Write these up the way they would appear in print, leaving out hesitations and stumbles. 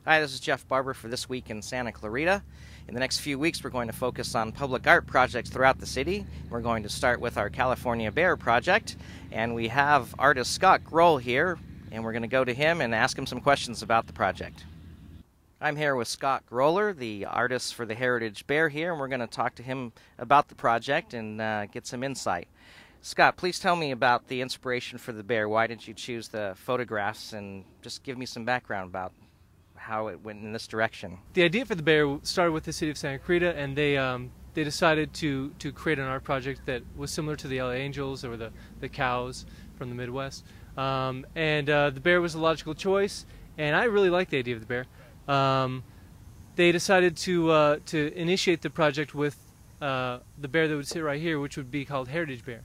Hi, this is Jeff Barber for This Week in Santa Clarita. In the next few weeks, we're going to focus on public art projects throughout the city. We're going to start with our California Bear project, and we have artist Scott Grohl here, and we're going to go to him and ask him some questions about the project. I'm here with Scott Grohler, the artist for the Heritage Bear here, and we're going to talk to him about the project and get some insight. Scott, please tell me about the inspiration for the bear. Why did you choose the photographs, and just give me some background about how it went in this direction. The idea for the bear started with the city of Santa Clarita, and they decided to create an art project that was similar to the LA Angels or the cows from the Midwest. The bear was a logical choice, and I really liked the idea of the bear. They decided to initiate the project with the bear that would sit right here, which would be called Heritage Bear.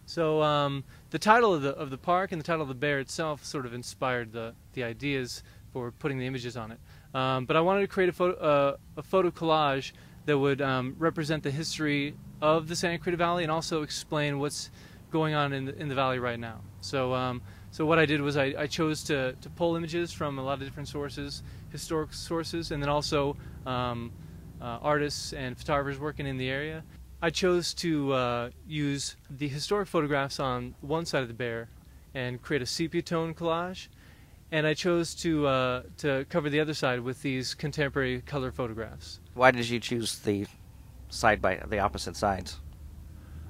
So the title of the park and the title of the bear itself sort of inspired the ideas for putting the images on it. But I wanted to create a photo collage that would represent the history of the Santa Clarita Valley and also explain what's going on in the valley right now. So what I did was I chose to pull images from a lot of different sources, historic sources, and then also artists and photographers working in the area. I chose to use the historic photographs on one side of the bear and create a sepia tone collage. And I chose to cover the other side with these contemporary color photographs. Why did you choose the opposite sides?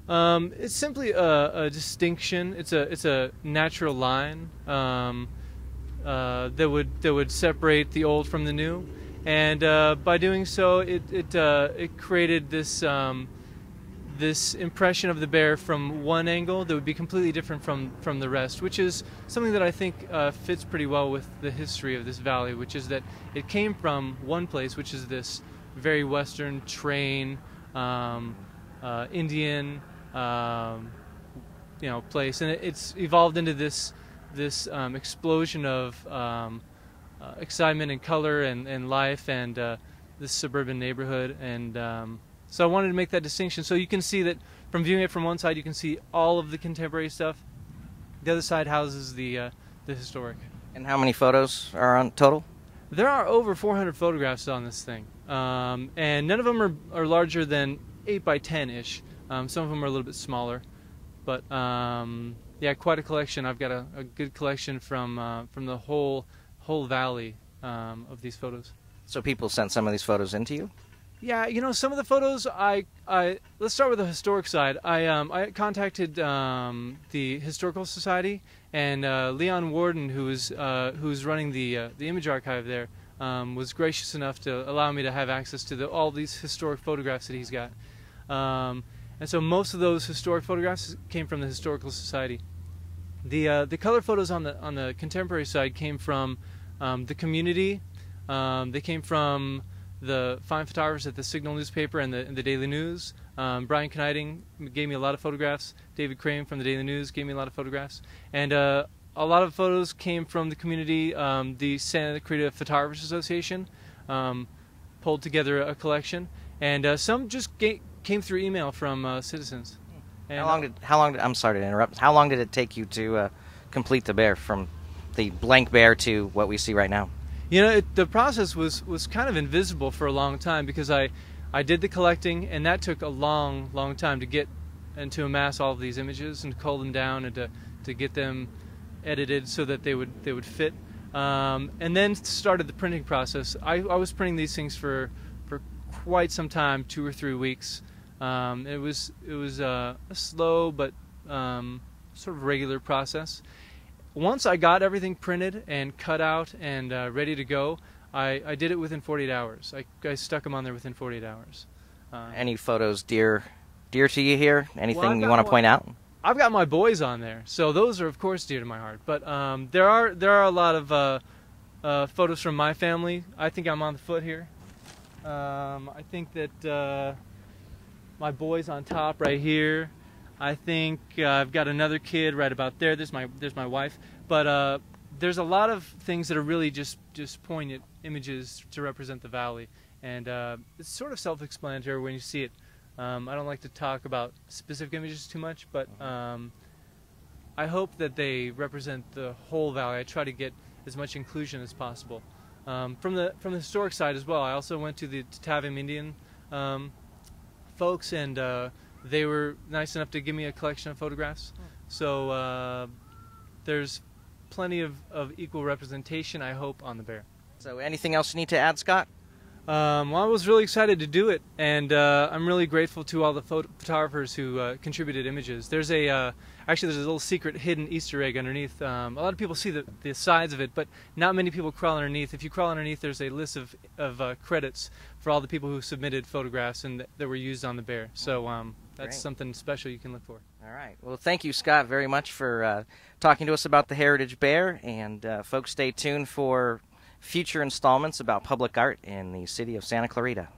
It's simply a distinction. It's a natural line that would separate the old from the new, and by doing so, it created this impression of the bear from one angle that would be completely different from the rest, which is something that I think fits pretty well with the history of this valley, which is that it came from one place, which is this very western train, Indian, place, and it's evolved into this explosion of excitement and color and life and this suburban neighborhood. And so I wanted to make that distinction, so you can see that from viewing it from one side, you can see all of the contemporary stuff. The other side houses the historic. And how many photos are on total? There are over 400 photographs on this thing, and none of them are larger than 8 by 10-ish. Some of them are a little bit smaller, but yeah, quite a collection. I've got a good collection from the whole valley of these photos. So people sent some of these photos into you? Yeah, some of the photos, let's start with the historic side. I contacted the Historical Society, and Leon Warden, who's running the image archive there, was gracious enough to allow me to have access to all these historic photographs that he's got. And so most of those historic photographs came from the Historical Society. The color photos on the contemporary side came from the community. They came from the fine photographers at the Signal newspaper and the Daily News. Brian Knighting gave me a lot of photographs. David Crane from the Daily News gave me a lot of photographs. And a lot of photos came from the community. The Santa Clarita Photographers Association pulled together a collection. And some just came through email from citizens. And I'm sorry to interrupt. How long did it take you to complete the bear, from the blank bear to what we see right now? The process was kind of invisible for a long time, because I did the collecting, and that took a long time to get and to amass all of these images and cull them down and to get them edited so that they would fit. And then started the printing process. I was printing these things for quite some time, 2 or 3 weeks. It was a slow but sort of regular process. Once I got everything printed and cut out and ready to go, I did it within 48 hours. I stuck them on there within 48 hours. Any photos dear to you here? Anything you want to point out? I've got my boys on there, so those are of course dear to my heart. But there are a lot of photos from my family. I think I'm on the foot here. I think that my boy's on top right here. I think I've got another kid right about there. There's my wife. But there's a lot of things that are really just poignant images to represent the valley, and it's sort of self-explanatory when you see it. I don't like to talk about specific images too much, but I hope that they represent the whole valley. I try to get as much inclusion as possible. From the historic side as well, I also went to the Tavim Indian folks, and they were nice enough to give me a collection of photographs. So there's plenty of equal representation, I hope, on the bear. So anything else you need to add, Scott? Well, I was really excited to do it, and I'm really grateful to all the photographers who contributed images. There's actually there's a little secret hidden Easter egg underneath. A lot of people see the sides of it, but not many people crawl underneath. If you crawl underneath, there's a list of credits for all the people who submitted photographs and that were used on the bear. So that's Great. Something special you can look for. All right. Well, thank you, Scott, very much for talking to us about the Heritage Bear, and folks, stay tuned for future installments about public art in the city of Santa Clarita.